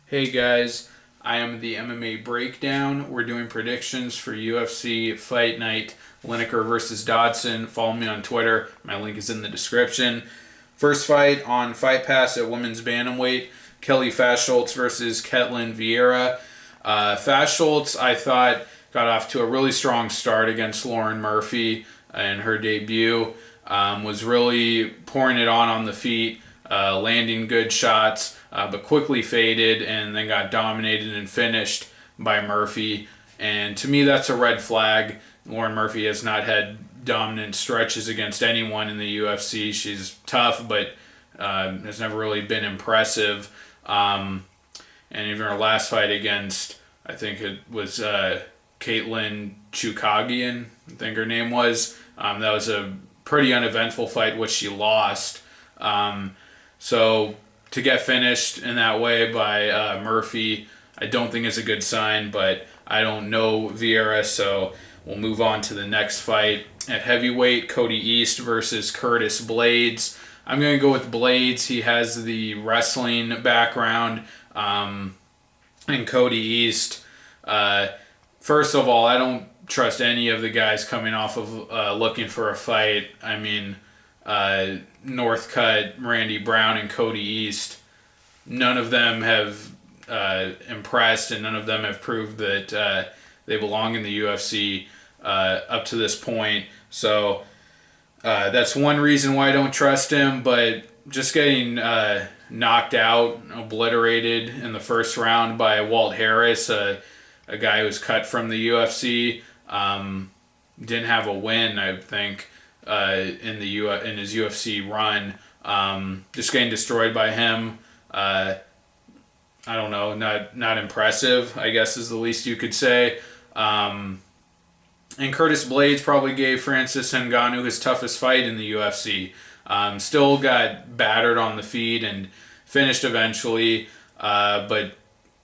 Hey guys, I am the MMA Breakdown. We're doing predictions for UFC Fight Night Lineker versus Dodson. Follow me on Twitter. My link is in the description. First fight on Fight Pass at women's bantamweight. Kelly Fash Schultz versus Caitlyn Vieira. Fash Schultz, I thought, got off to a really strong start against Lauren Murphy in her debut. Was really pouring it on the feet, landing good shots, but quickly faded and then got dominated and finished by Murphy. And to me, that's a red flag. Lauren Murphy has not had dominant stretches against anyone in the UFC. She's tough, but has never really been impressive. And even her last fight against, I think it was Caitlyn Chukagian, I think her name was. That was a pretty uneventful fight, which she lost. So to get finished in that way by Murphy, I don't think is a good sign, but I don't know Vieira, so we'll move on to the next fight. At heavyweight, Cody East versus Curtis Blaydes. I'm going to go with Blaydes. He has the wrestling background. And Cody East, first of all, I don't trust any of the guys coming off of looking for a fight. I mean, Northcutt, Randy Brown, and Cody East, none of them have impressed, and none of them have proved that they belong in the UFC up to this point. So that's one reason why I don't trust him, but just getting knocked out, obliterated in the first round by Walt Harris, a guy who was cut from the UFC, didn't have a win, I think, in his UFC run. Just getting destroyed by him. I don't know, not impressive, I guess is the least you could say. And Curtis Blaydes probably gave Francis Ngannou his toughest fight in the UFC. Still got battered on the feet and finished eventually, but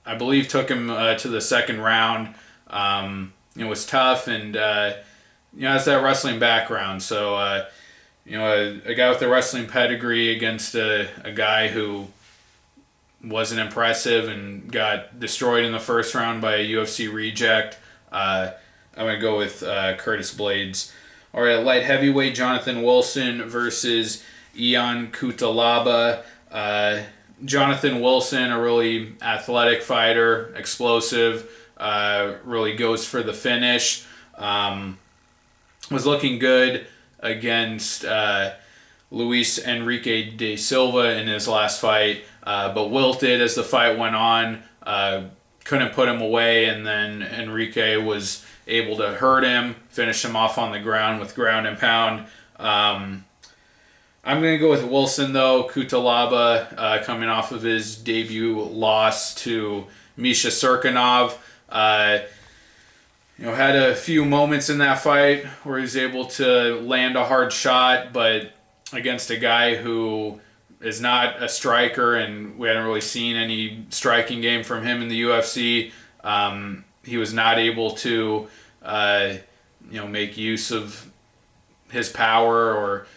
I believe took him to the second round. It was tough, and has that wrestling background. So a guy with a wrestling pedigree against a guy who wasn't impressive and got destroyed in the first round by a UFC reject. I'm going to go with Curtis Blaydes. All right, light heavyweight, Jonathan Wilson versus Yeon Cutelaba. Jonathan Wilson, a really athletic fighter, explosive, really goes for the finish. Was looking good against Luis Enrique de Silva in his last fight, but wilted as the fight went on. Couldn't put him away, and then Enrique was able to hurt him, finish him off on the ground with ground and pound. I'm going to go with Wilson, though. Cutelaba, coming off of his debut loss to Misha Serkinov. Had a few moments in that fight where he was able to land a hard shot, but against a guy who is not a striker, and we hadn't really seen any striking game from him in the UFC. He was not able to, make use of his power or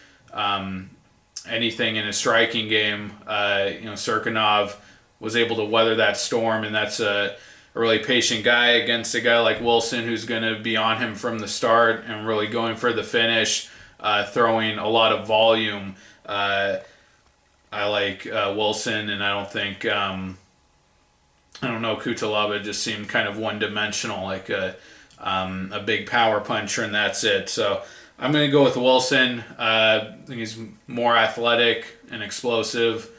anything in his striking game. Serkinov was able to weather that storm, and that's a really patient guy against a guy like Wilson, who's going to be on him from the start and really going for the finish, throwing a lot of volume. I like Wilson, and I don't think Cutelaba just seemed kind of one-dimensional, like a big power puncher, and that's it. So I'm going to go with Wilson. I think he's more athletic and explosive,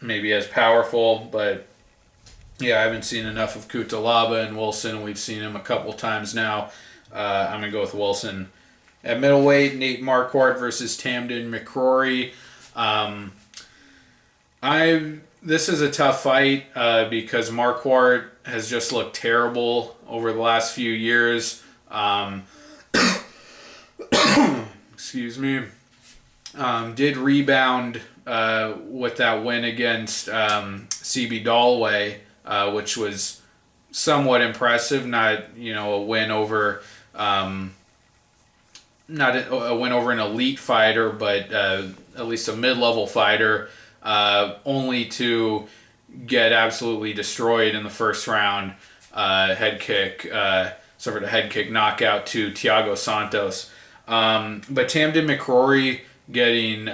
maybe as powerful, but yeah, I haven't seen enough of Cutelaba and Wilson. We've seen him a couple times now. I'm going to go with Wilson. At middleweight, Nate Marquardt versus Tamdan McRory. This is a tough fight because Marquardt has just looked terrible over the last few years. Excuse me. Did rebound with that win against CB Dalloway, which was somewhat impressive. Not a win over not a win over an elite fighter, but at least a mid-level fighter, only to get absolutely destroyed in the first round. Suffered a head kick knockout to Thiago Santos. But Tamdan McRory getting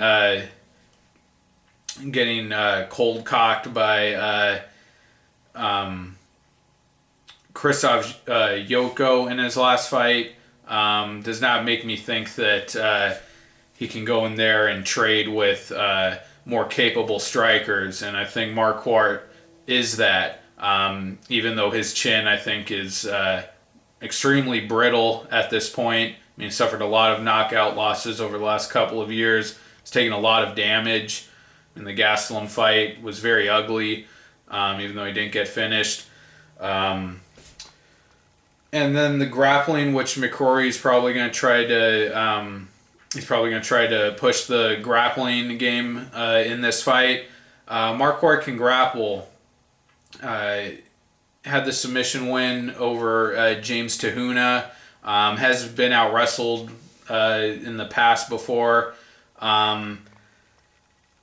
cold cocked by Krzysztof Yoko in his last fight does not make me think that he can go in there and trade with more capable strikers, and I think Marquardt is that. Even though his chin, I think, is extremely brittle at this point. I mean, he suffered a lot of knockout losses over the last couple of years. He's taken a lot of damage. And the Gastelum fight was very ugly, even though he didn't get finished. And then the grappling, which McRory is probably going to try to. He's probably going to try to push the grappling game in this fight. Marquardt can grapple. Had the submission win over James Tahuna. Has been out wrestled in the past before.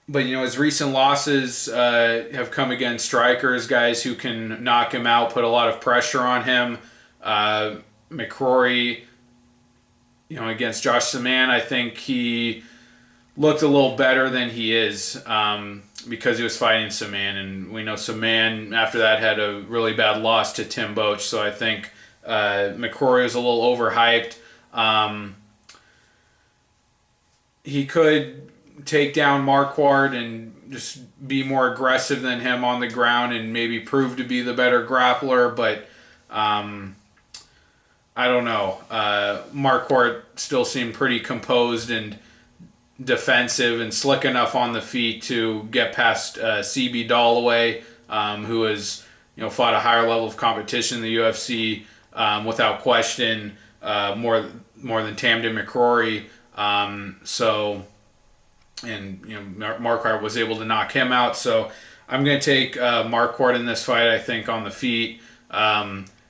But, his recent losses have come against strikers, guys who can knock him out, put a lot of pressure on him. McRory, against Josh Saman, I think he looked a little better than he is because he was fighting Saman. And we know Saman, after that, had a really bad loss to Tim Boetsch. So I think McRory was a little overhyped. He could take down Marquardt and just be more aggressive than him on the ground and maybe prove to be the better grappler, but I don't know. Marquardt still seemed pretty composed and defensive and slick enough on the feet to get past CB Dalloway, who has fought a higher level of competition in the UFC without question, more than Tamdan McRory. Marquardt was able to knock him out. So I'm going to take Marquardt in this fight, I think, on the feet.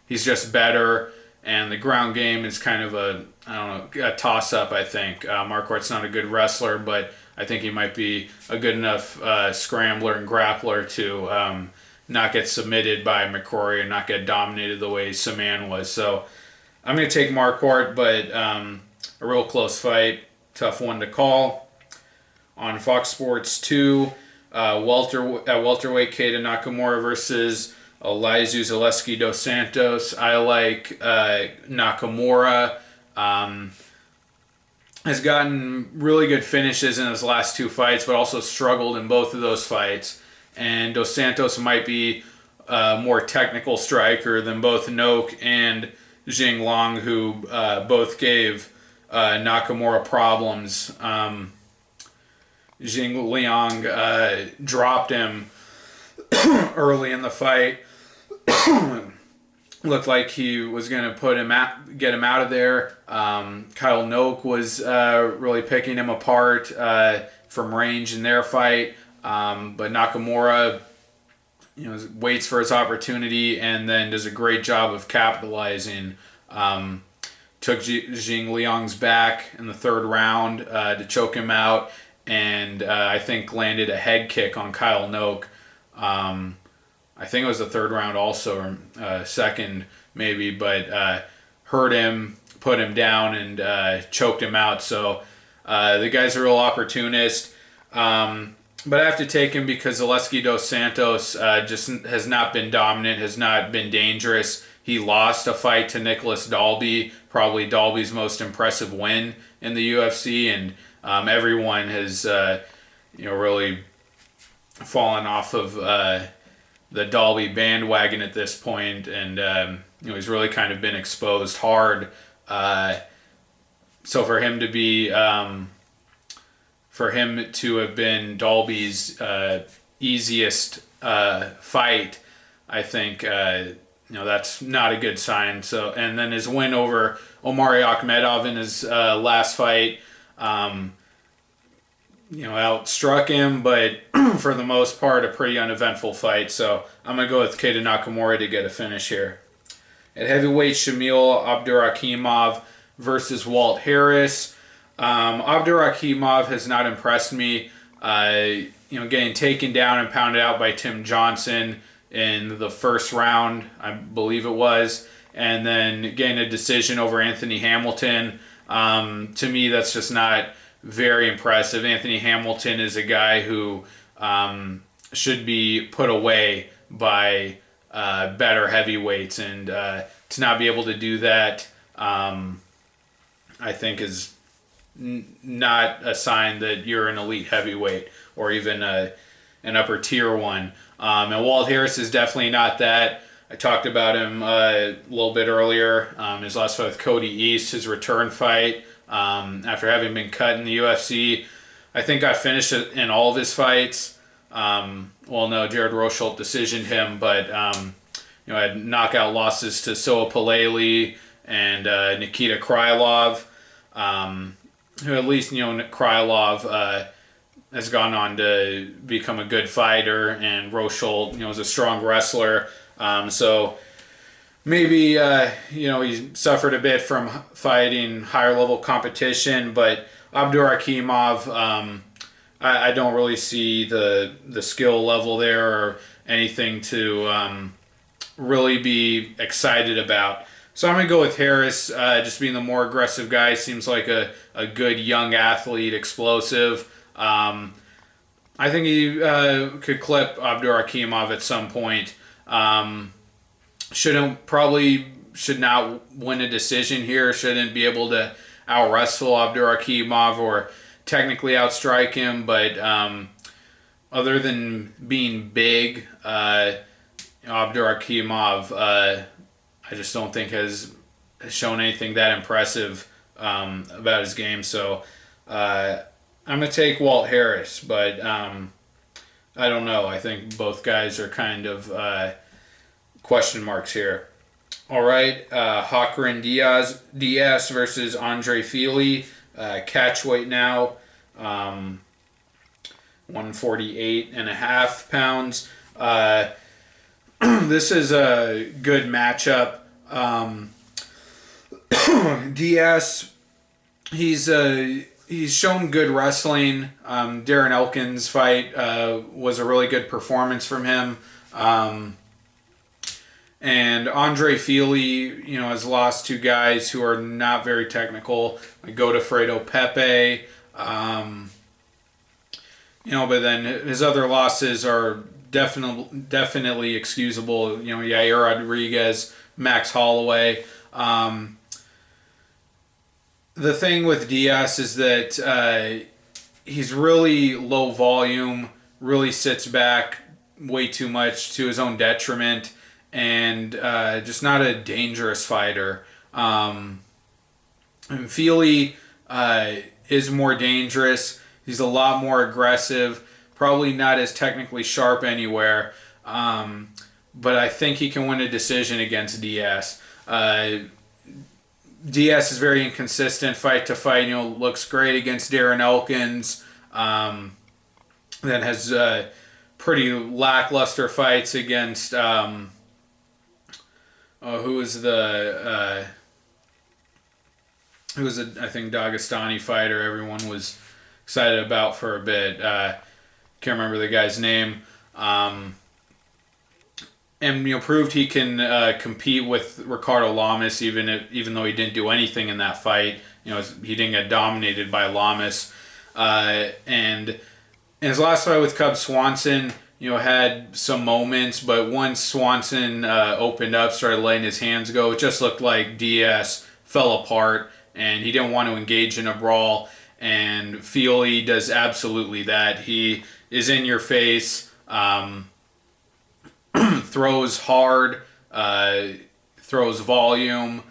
He's just better, and the ground game is kind of a toss-up, I think. Marquardt's not a good wrestler, but I think he might be a good enough scrambler and grappler to not get submitted by McRory and not get dominated the way Saman was. So I'm going to take Marquardt, but a real close fight. Tough one to call. On Fox Sports 2, welterweight Keita Nakamura versus Elizu Zaleski dos Santos. I like Nakamura. Has gotten really good finishes in his last two fights, but also struggled in both of those fights. And dos Santos might be a more technical striker than both Noak and Jing Long, who both gave Nakamura problems. Jing Liang dropped him early in the fight. Looked like he was going to get him out of there. Kyle Noak was really picking him apart from range in their fight. But Nakamura, waits for his opportunity and then does a great job of capitalizing. Took Jing Liang's back in the third round to choke him out, and I think landed a head kick on Kyle Noak. I think it was the third round also, or second maybe, but hurt him, put him down, and choked him out. So the guy's a real opportunist. But I have to take him because Zaleski dos Santos just has not been dominant, has not been dangerous. He lost a fight to Nicholas Dalby, probably Dalby's most impressive win in the UFC, and everyone has really fallen off of the Dalby bandwagon at this point, and he's really kind of been exposed hard. So for him to have been Dalby's easiest fight, I think that's not a good sign. So, and then his win over Omari Akhmedov in his last fight, outstruck him, but for the most part, a pretty uneventful fight. So I'm going to go with Keita Nakamura to get a finish here. At heavyweight, Shamil Abdurakhimov versus Walt Harris. Abdurakhimov has not impressed me. Getting taken down and pounded out by Tim Johnson in the first round, I believe it was, and then getting a decision over Anthony Hamilton. To me, that's just not very impressive. Anthony Hamilton is a guy who should be put away by better heavyweights, and to not be able to do that, I think is not a sign that you're an elite heavyweight or even an upper tier one. And Walt Harris is definitely not that. I talked about him a little bit earlier. His last fight with Cody East, his return fight after having been cut in the UFC. I think I finished it in all of his fights. Jared Rosholt decisioned him, but had knockout losses to Soa Paleli and Nikita Krylov, who at least, Krylov has gone on to become a good fighter, and Rosholt, is a strong wrestler. So maybe, he suffered a bit from fighting higher level competition, but Abdurakhimov, I don't really see the skill level there or anything to really be excited about. So I'm going to go with Harris, just being the more aggressive guy. Seems like a good young athlete, explosive. I think he could clip Abdurakhimov at some point. Should not win a decision here. Shouldn't be able to out-wrestle Abdurakhimov or technically outstrike him. But other than being big, Abdurakhimov, I just don't think has shown anything that impressive about his game. So I'm going to take Walt Harris, but I don't know. I think both guys are kind of question marks here. All right, Cochran Diaz versus Andre Fili, catch weight now, 148.5 pounds. This is a good matchup. Diaz, he's shown good wrestling. Darren Elkins' fight was a really good performance from him. And Andre Fili, has lost two guys who are not very technical, like Godofredo Pepe. But then his other losses are definitely excusable. Yair Rodriguez, Max Holloway. The thing with Diaz is that he's really low volume, really sits back way too much to his own detriment, and just not a dangerous fighter. And Fili is more dangerous. He's a lot more aggressive, probably not as technically sharp anywhere, but I think he can win a decision against Diaz. Diaz is very inconsistent fight to fight. Looks great against Darren Elkins. Then has pretty lackluster fights against who was I think Dagestani fighter everyone was excited about for a bit. Can't remember the guy's name. And proved he can compete with Ricardo Lamas, even though he didn't do anything in that fight. He didn't get dominated by Lamas. And in his last fight with Cub Swanson, had some moments, but once Swanson opened up, started letting his hands go, it just looked like Diaz fell apart, and he didn't want to engage in a brawl. And Fili does absolutely that. He is in your face. Throws hard, throws volume,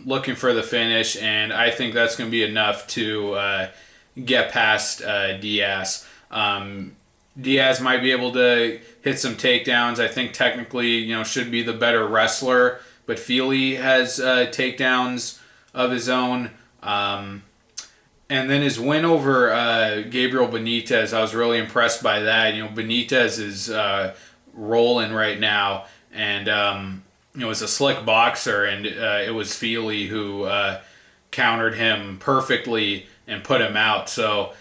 looking for the finish, and I think that's going to be enough to get past Diaz. Diaz might be able to hit some takedowns. I think technically, should be the better wrestler, but Fili has takedowns of his own. And then his win over Gabriel Benitez, I was really impressed by that. Benitez is rolling right now, and was a slick boxer, and it was Fili who countered him perfectly and put him out. So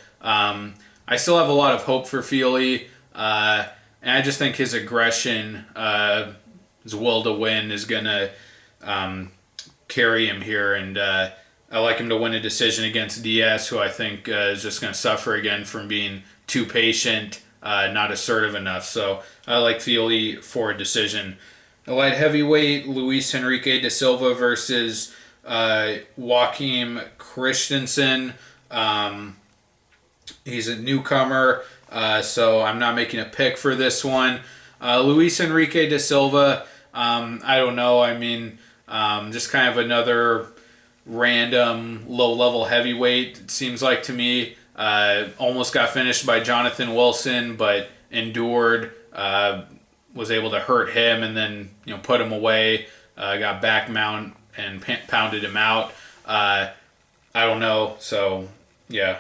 I still have a lot of hope for Fili, and I just think his aggression, his will to win, is gonna carry him here, and I like him to win a decision against Diaz, who I think is just going to suffer again from being too patient, not assertive enough. So I like Fili for a decision. The light heavyweight, Luis Henrique da Silva versus Joachim Christensen. He's a newcomer, so I'm not making a pick for this one. Luis Henrique da Silva, I don't know. I mean, just kind of another random low-level heavyweight, it seems like to me. Almost got finished by Jonathan Wilson, but endured, was able to hurt him and then put him away, got back mount and pounded him out. I don't know, so yeah,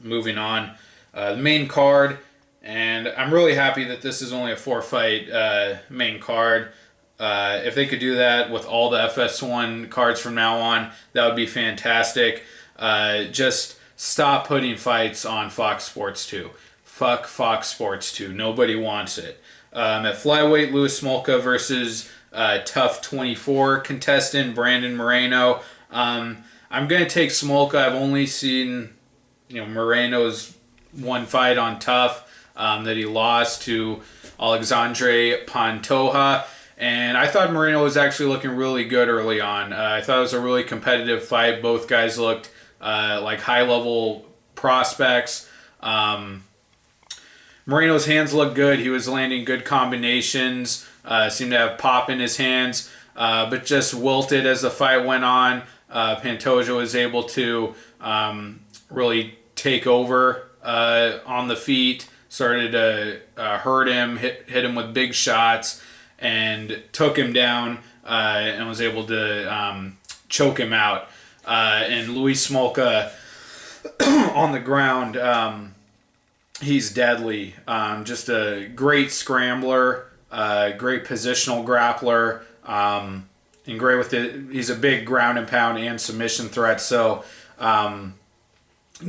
moving on. The main card, and I'm really happy that this is only a 4-fight main card. If they could do that with all the FS1 cards from now on, that would be fantastic. Just stop putting fights on Fox Sports 2. Fuck Fox Sports 2. Nobody wants it. At flyweight, Louis Smolka versus Tough 24 contestant Brandon Moreno. I'm going to take Smolka. I've only seen Moreno's one fight on Tough that he lost to Alexandre Pantoja. And I thought Moreno was actually looking really good early on. I thought it was a really competitive fight. Both guys looked like high-level prospects. Moreno's hands looked good. He was landing good combinations. Seemed to have pop in his hands, but just wilted as the fight went on. Pantoja was able to really take over on the feet, started to hurt him, hit him with big shots, and took him down and was able to choke him out. And Luis Smolka on the ground, he's deadly. Just a great scrambler, great positional grappler, and great with it. He's a big ground and pound and submission threat. So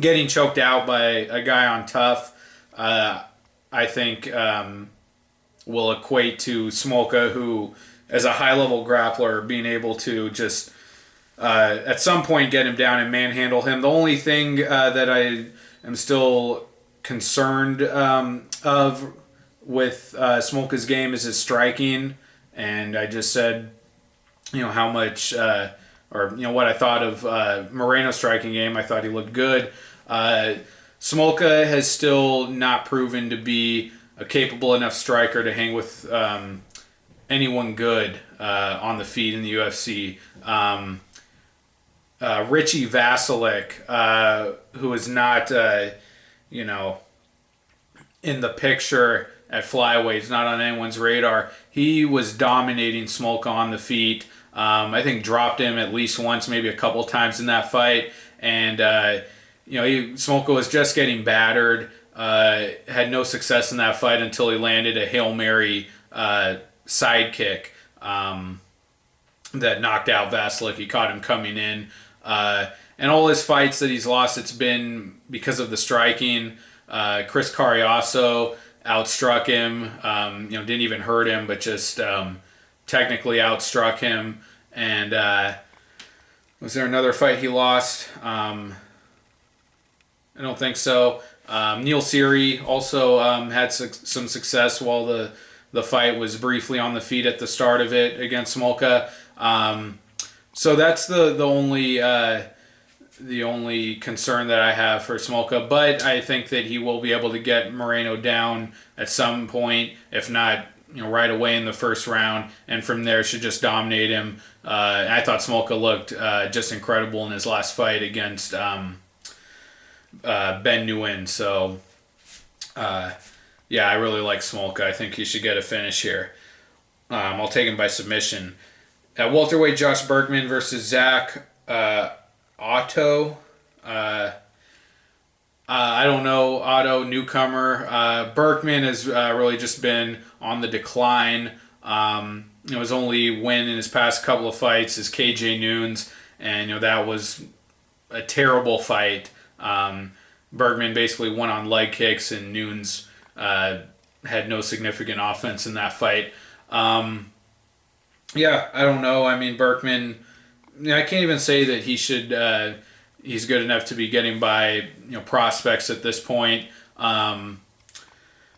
getting choked out by a guy on Tough, I think will equate to Smolka, who, as a high-level grappler, being able to just at some point get him down and manhandle him. The only thing that I am still concerned of with Smolka's game is his striking, and I just said, how much or what I thought of Moreno's striking game. I thought he looked good. Smolka has still not proven to be a capable enough striker to hang with anyone good on the feet in the UFC. Richie Vasilik, who is not, in the picture at flyweight, he's not on anyone's radar. He was dominating Smolka on the feet. I think dropped him at least once, maybe a couple times in that fight. And, Smolka was just getting battered. Had no success in that fight until he landed a Hail Mary sidekick that knocked out Vasilik. He caught him coming in. And all his fights that he's lost, it's been because of the striking. Chris Carriasso outstruck him. Didn't even hurt him, but just technically outstruck him. And was there another fight he lost? I don't think so. Neil Seary also had some success while the fight was briefly on the feet at the start of it against Smolka. So that's the only concern that I have for Smolka. But I think that he will be able to get Moreno down at some point, if not right away in the first round, and from there should just dominate him. I thought Smolka looked just incredible in his last fight against Ben Nguyen. So, I really like Smolka. I think he should get a finish here. I'll take him by submission. At welterweight, Josh Bergman versus Zach Otto. I don't know. Otto, newcomer. Bergman has really just been on the decline. His only win in his past couple of fights is KJ Noon's, and that was a terrible fight. Bergman basically went on leg kicks, and Nunes had no significant offense in that fight. Yeah, I don't know. I mean, Berkman, I can't even say that he's good enough to be getting by prospects at this point. I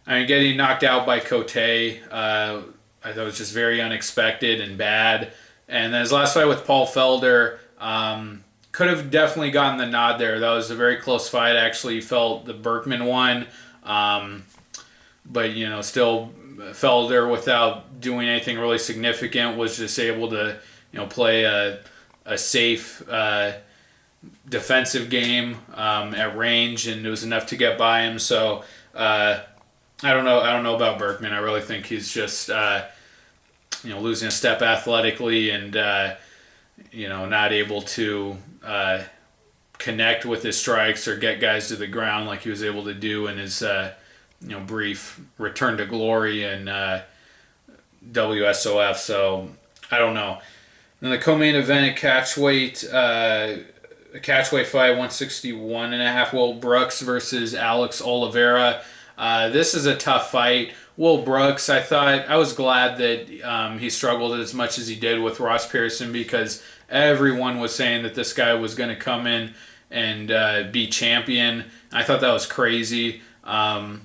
mean, getting knocked out by Cote, I thought was just very unexpected and bad. And then his last fight with Paul Felder, could have definitely gotten the nod there. That was a very close fight. I actually felt the Berkman won. But, still Felder, without doing anything really significant, was just able to, play a safe defensive game at range, and it was enough to get by him. So I don't know about Berkman. I really think he's just losing a step athletically, and not able to connect with his strikes or get guys to the ground like he was able to do in his brief return to glory in WSOF. So I don't know. In the co-main event, a catchweight fight, 161.5, Will Brooks versus Alex Oliveira. This is a tough fight. Will Brooks, I was glad that he struggled as much as he did with Ross Pearson, because everyone was saying that this guy was going to come in and be champion. I thought that was crazy. The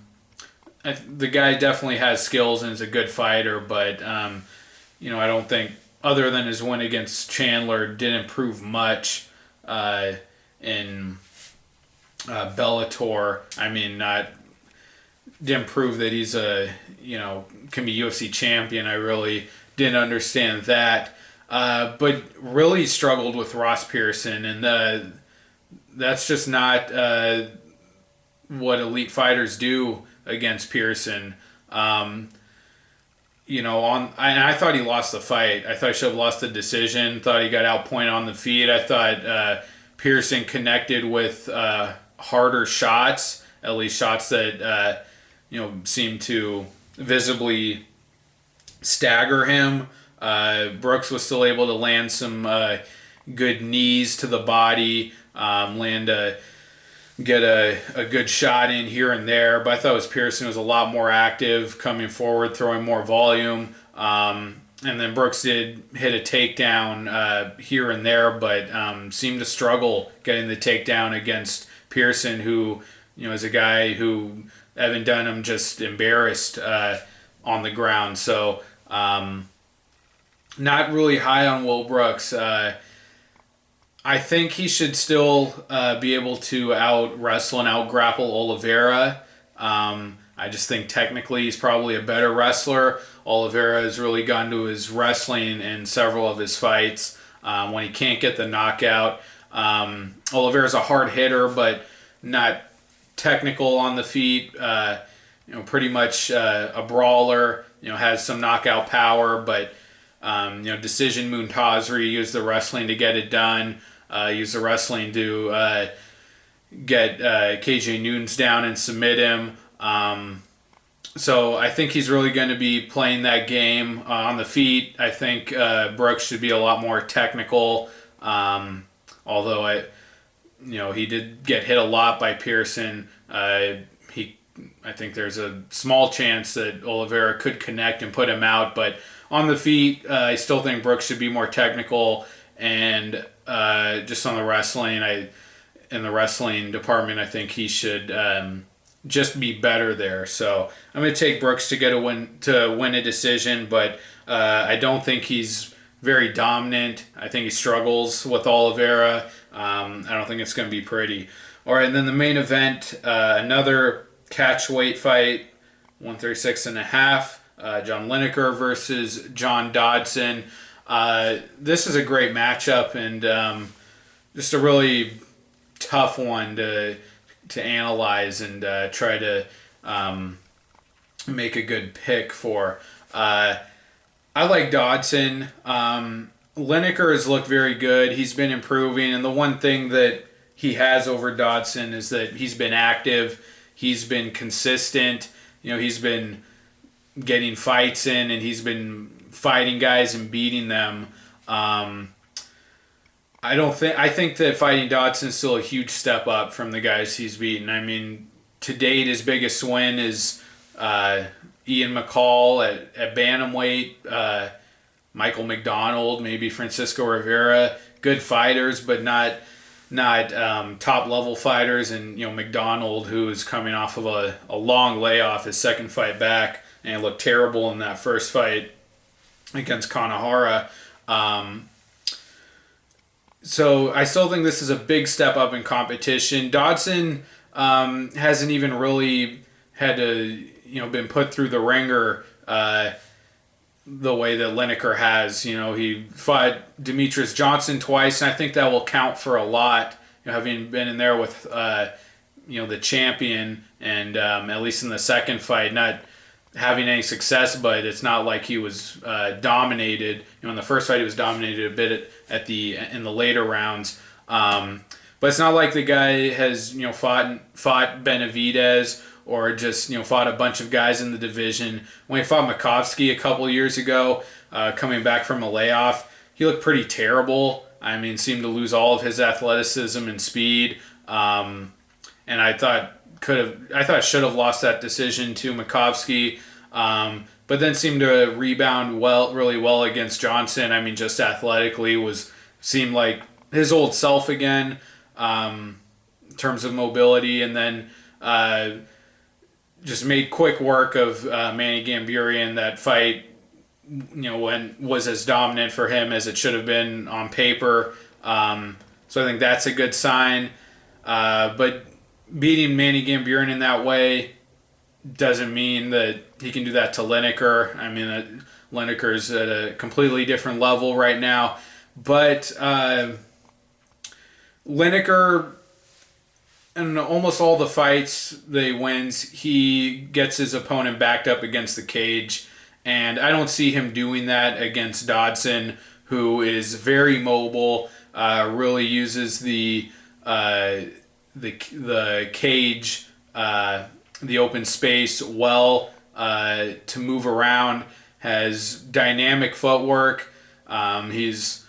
guy definitely has skills and is a good fighter, but I don't think, other than his win against Chandler, didn't prove much in Bellator. I mean, didn't prove that he's can be UFC champion. I really didn't understand that. But really struggled with Ross Pearson, and that's just not what elite fighters do against Pearson. I thought he lost the fight. I thought he should have lost the decision. Thought he got outpointed on the feet. I thought Pearson connected with harder shots, at least shots that seemed to visibly stagger him. Brooks was still able to land some good knees to the body, get a good shot in here and there. But I thought Pearson was a lot more active, coming forward, throwing more volume. And then Brooks did hit a takedown here and there, but seemed to struggle getting the takedown against Pearson, who is a guy who Evan Dunham just embarrassed on the ground. So not really high on Will Brooks. I think he should still be able to out-wrestle and out-grapple Oliveira. I just think technically he's probably a better wrestler. Oliveira has really gone to his wrestling in several of his fights when he can't get the knockout. Oliveira's a hard hitter, but not technical on the feet. Pretty much a brawler. Has some knockout power, but decision Muntazri used the wrestling to get it done. Used the wrestling to get KJ Nunes down and submit him. So I think he's really going to be playing that game on the feet. I think Brooks should be a lot more technical. Although he did get hit a lot by Pearson. I think there's a small chance that Oliveira could connect and put him out, but on the feet, I still think Brooks should be more technical, and just on the wrestling, in the wrestling department, I think he should just be better there. So I'm going to take Brooks to win a decision, but I don't think he's very dominant. I think he struggles with Oliveira. I don't think it's going to be pretty. All right, and then the main event, another catchweight fight, 136.5. John Lineker versus John Dodson. This is a great matchup, and just a really tough one to analyze and try to make a good pick for. I like Dodson. Lineker has looked very good. He's been improving, and the one thing that he has over Dodson is that he's been active. He's been consistent. He's been getting fights in, and he's been fighting guys and beating them. I think that fighting Dodson is still a huge step up from the guys he's beaten. I mean, to date, his biggest win is Ian McCall at bantamweight, Michael McDonald, maybe Francisco Rivera. Good fighters, but not top level fighters. And McDonald, who is coming off of a long layoff, his second fight back, and looked terrible in that first fight against Kanahara. So I still think this is a big step up in competition. Dodson hasn't even really had to been put through the ringer the way that Lineker has. He fought Demetrius Johnson twice, and I think that will count for a lot. Having been in there with the champion, and at least in the second fight, not having any success, but it's not like he was dominated. In the first fight, he was dominated a bit in the later rounds. But it's not like the guy has fought Benavidez or just fought a bunch of guys in the division. When he fought Makovsky a couple years ago, coming back from a layoff, he looked pretty terrible. I mean, seemed to lose all of his athleticism and speed. And I thought should have lost that decision to Makovsky, but then seemed to rebound really well against Johnson. I mean, just athletically seemed like his old self again, in terms of mobility, and then just made quick work of Manny Gamburian. That fight, when was as dominant for him as it should have been on paper. So I think that's a good sign, but beating Manny Gamburian in that way doesn't mean that he can do that to Lineker. I mean, Lineker's at a completely different level right now. But Lineker, in almost all the fights that he wins, he gets his opponent backed up against the cage. And I don't see him doing that against Dodson, who is very mobile, really uses the cage, the open space well to move around, has dynamic footwork. He's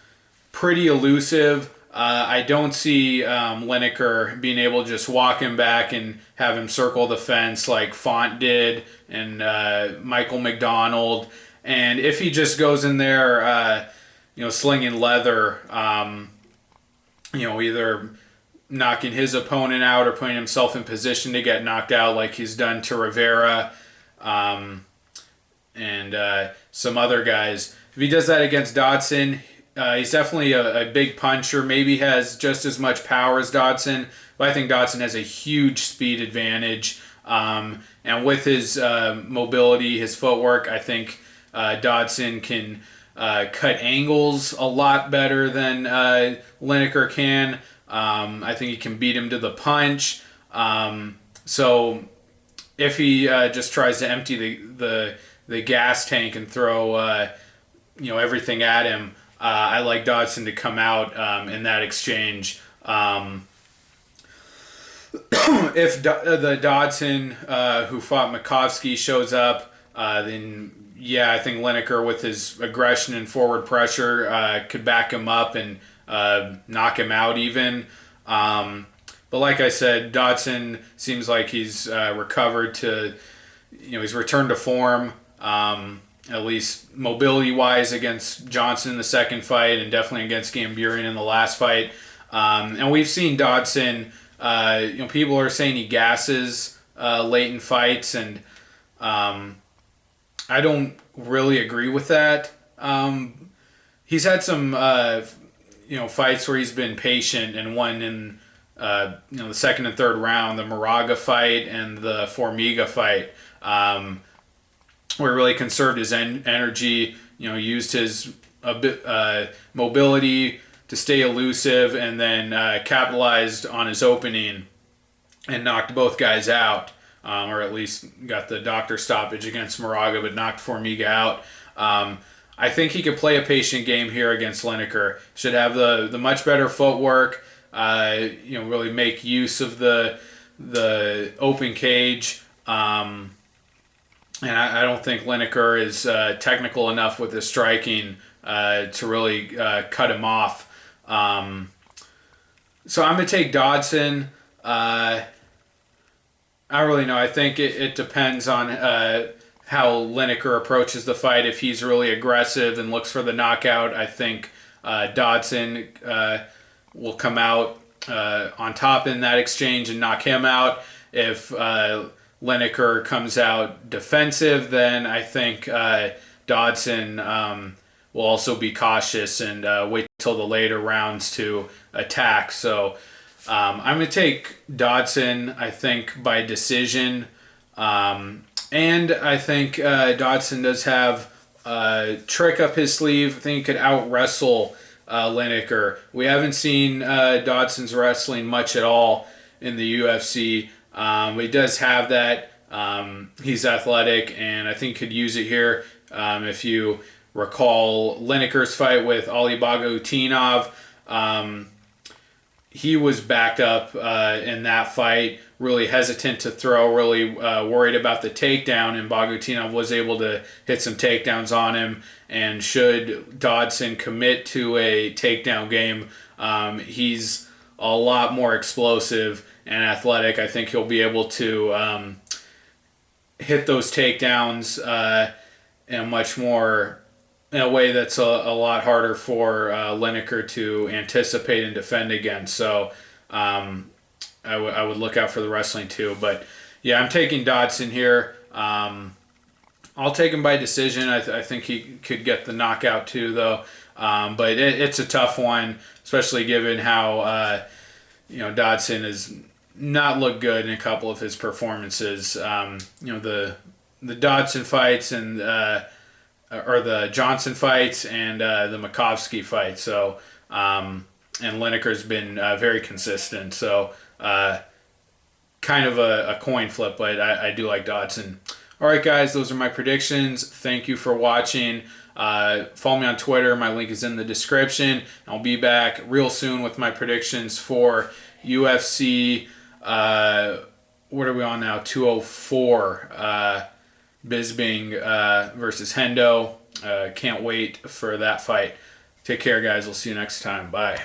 pretty elusive. I don't see Lineker being able to just walk him back and have him circle the fence like Font did and Michael McDonald. And if he just goes in there, slinging leather, either knocking his opponent out or putting himself in position to get knocked out like he's done to Rivera and some other guys. If he does that against Dodson, he's definitely a big puncher, maybe has just as much power as Dodson, but I think Dodson has a huge speed advantage. And with his mobility, his footwork, I think Dodson can cut angles a lot better than Lineker can. I think he can beat him to the punch. So if he just tries to empty the gas tank and throw everything at him, I like Dodson to come out in that exchange. If the Dodson who fought Makovsky shows up, then I think Lineker with his aggression and forward pressure could back him up and knock him out even. But like I said, Dodson seems like he's recovered to, he's returned to form, at least mobility-wise against Johnson in the second fight and definitely against Gamburian in the last fight. And we've seen Dodson, people are saying he gasses late in fights, and I don't really agree with that. He's had some fights where he's been patient and won in the second and third round, the Moraga fight and the Formiga fight, where he really conserved his energy, used his mobility to stay elusive, and then capitalized on his opening and knocked both guys out, or at least got the doctor stoppage against Moraga, but knocked Formiga out. I think he could play a patient game here against Lineker. Should have the much better footwork. Really make use of the open cage. And I don't think Lineker is technical enough with his striking to really cut him off. So I'm going to take Dodson. I don't really know. I think it depends on how Lineker approaches the fight. If he's really aggressive and looks for the knockout, I think Dodson will come out on top in that exchange and knock him out. If Lineker comes out defensive, then I think Dodson will also be cautious and wait till the later rounds to attack. So I'm going to take Dodson, I think, by decision. And I think Dodson does have a trick up his sleeve. I think he could out-wrestle Lineker. We haven't seen Dodson's wrestling much at all in the UFC. He does have that. He's athletic, and I think could use it here. If you recall Lineker's fight with Abdurakhimov, he was backed up in that fight, really hesitant to throw, really worried about the takedown, and Abdurakhimov was able to hit some takedowns on him. And should Dodson commit to a takedown game, he's a lot more explosive and athletic. I think he'll be able to hit those takedowns in a way that's a lot harder for Lineker to anticipate and defend against. So I would look out for the wrestling too. But yeah, I'm taking Dodson here. I'll take him by decision. I think he could get the knockout too, though. But it's a tough one, especially given how Dodson has not looked good in a couple of his performances. The Dodson fights and or the Johnson fights and the Makovsky fight. So and Lineker's been very consistent. So kind of a coin flip, but I do like Dodson. All right, guys, those are my predictions. Thank you for watching. Follow me on Twitter. My link is in the description. I'll be back real soon with my predictions for UFC. What are we on now? 204. Bisping versus Hendo. Can't wait for that fight. Take care, guys. We'll see you next time. Bye.